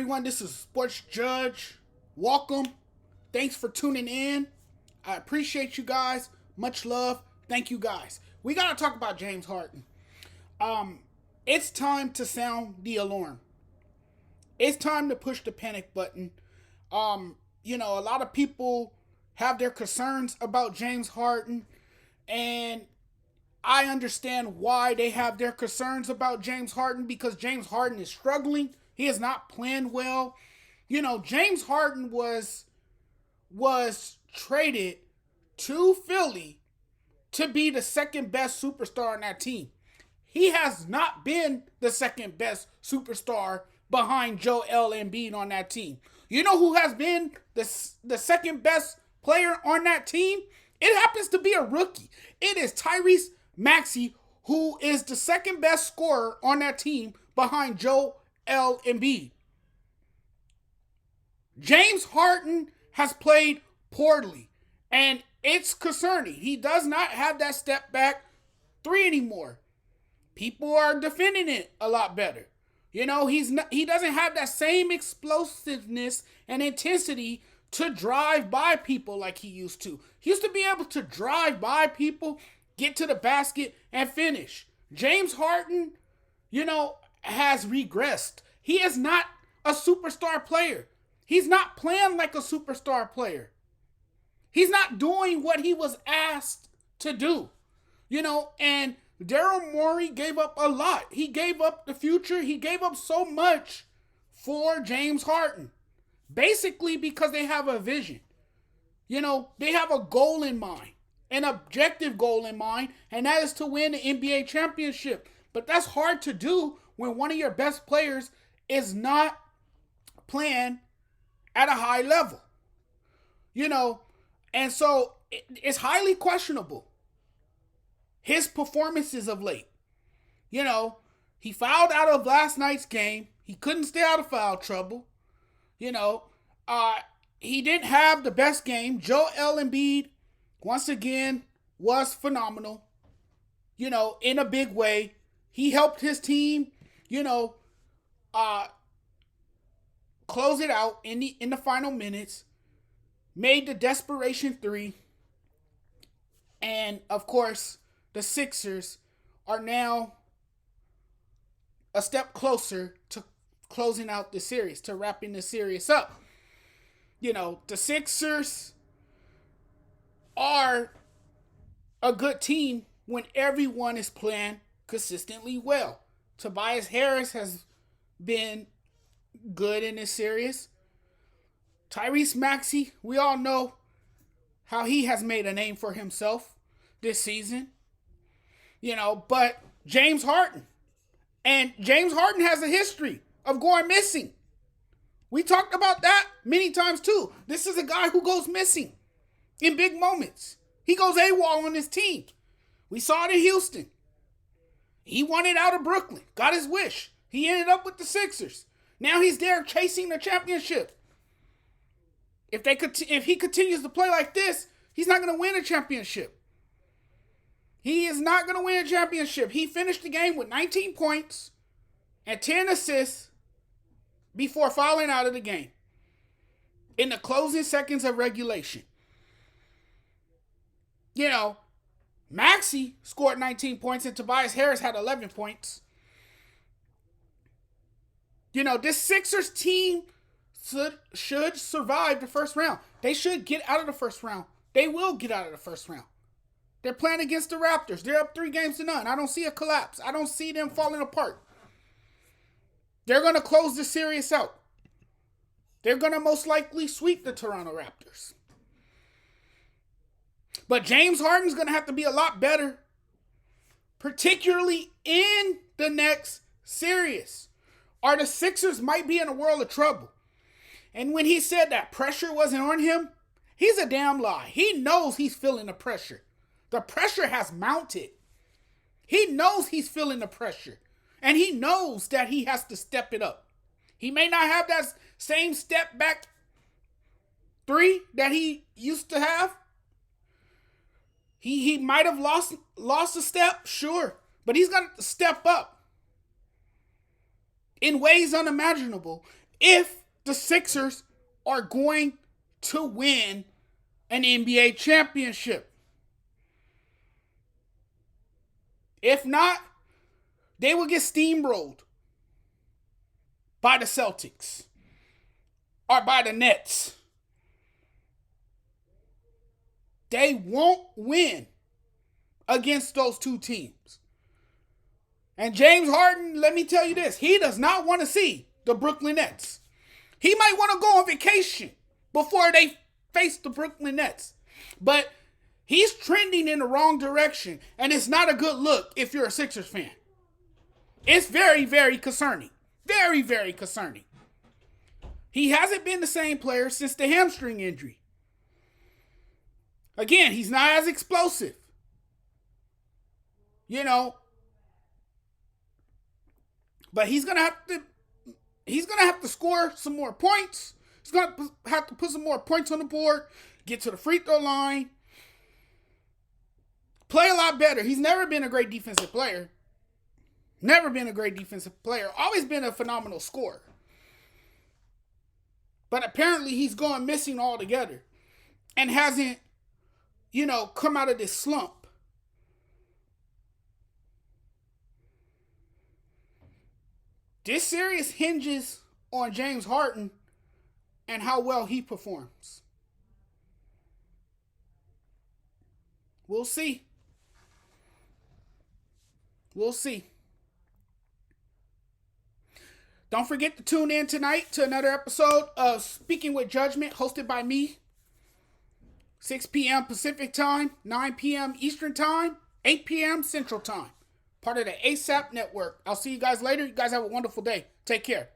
everyone. This is Sports Judge. Welcome. Thanks for tuning in. I appreciate you guys. Much love. Thank you guys. We got to talk about James Harden. It's time to sound the alarm. It's time to push the panic button. A lot of people have their concerns about James Harden, and I understand why they have their concerns about James Harden because James Harden is struggling. He is not playing well. James Harden was traded to Philly to be the second best superstar on that team. He has not been the second best superstar behind Joel Embiid on that team. You know who has been the second best player on that team? It happens to be a rookie. It is Tyrese Maxey, who is the second best scorer on that team behind Joel Embiid. James Harden has played poorly, and it's concerning. He does not have that step back three anymore. People are defending it a lot better. He doesn't have that same explosiveness and intensity to drive by people like he used to. He used to be able to drive by people, get to the basket, and finish. James Harden, has regressed. He is not a superstar player. He's not playing like a superstar player. He's not doing what he was asked to do. And Daryl Morey gave up a lot. He gave up the future. He gave up so much for James Harden. Basically because they have a vision. They have a goal in mind. An objective goal in mind. And that is to win the NBA championship. But that's hard to do when one of your best players is not playing at a high level. And so it's highly questionable. His performances of late. He fouled out of last night's game. He couldn't stay out of foul trouble. He didn't have the best game. Joel Embiid, once again, was phenomenal. In a big way. He helped his team, close it out in the final minutes. Made the desperation three. And, of course, the Sixers are now a step closer to closing out the series, to wrapping the series up. The Sixers are a good team when everyone is playing consistently well. Tobias Harris has been good in this series. Tyrese Maxey, we all know how he has made a name for himself this season. But James Harden. And James Harden has a history of going missing. We talked about that many times too. This is a guy who goes missing in big moments. He goes AWOL on his team. We saw it in Houston. He wanted out of Brooklyn. Got his wish. He ended up with the Sixers. Now he's there chasing the championship. If he continues to play like this, he's not going to win a championship. He is not going to win a championship. He finished the game with 19 points and 10 assists before fouling out of the game in the closing seconds of regulation. Maxey scored 19 points and Tobias Harris had 11 points. This Sixers team should survive the first round. They should get out of the first round. They will get out of the first round. They're playing against the Raptors. They're up 3-0. I don't see a collapse. I don't see them falling apart. They're going to close the series out. They're going to most likely sweep the Toronto Raptors. But James Harden's going to have to be a lot better, particularly in the next series, or the Sixers might be in a world of trouble. And when he said that pressure wasn't on him, he's a damn lie. He knows he's feeling the pressure. The pressure has mounted. He knows he's feeling the pressure. And he knows that he has to step it up. He may not have that same step back three that he used to have. He might have lost a step, sure. But he's got to step up in ways unimaginable. if the Sixers are going to win an NBA championship. If not, they will get steamrolled by the Celtics or by the Nets. They won't win against those two teams. And James Harden, let me tell you this, he does not want to see the Brooklyn Nets. He might want to go on vacation before they face the Brooklyn Nets. But he's trending in the wrong direction, and it's not a good look if you're a Sixers fan. It's very, very concerning. Very, very concerning. He hasn't been the same player since the hamstring injury. Again, he's not as explosive. You know, but he's gonna have to score some more points. He's gonna have to put some more points on the board, get to the free throw line, play a lot better. He's never been a great defensive player. Never been a great defensive player. Always been a phenomenal scorer. But apparently he's gone missing altogether and hasn't, come out of this slump. This series hinges on James Harden and how well he performs. We'll see. We'll see. Don't forget to tune in tonight to another episode of Speaking with Judgment, hosted by me. 6 p.m. Pacific Time, 9 p.m. Eastern Time, 8 p.m. Central Time. Part of the ASAP Network. I'll see you guys later. You guys have a wonderful day. Take care.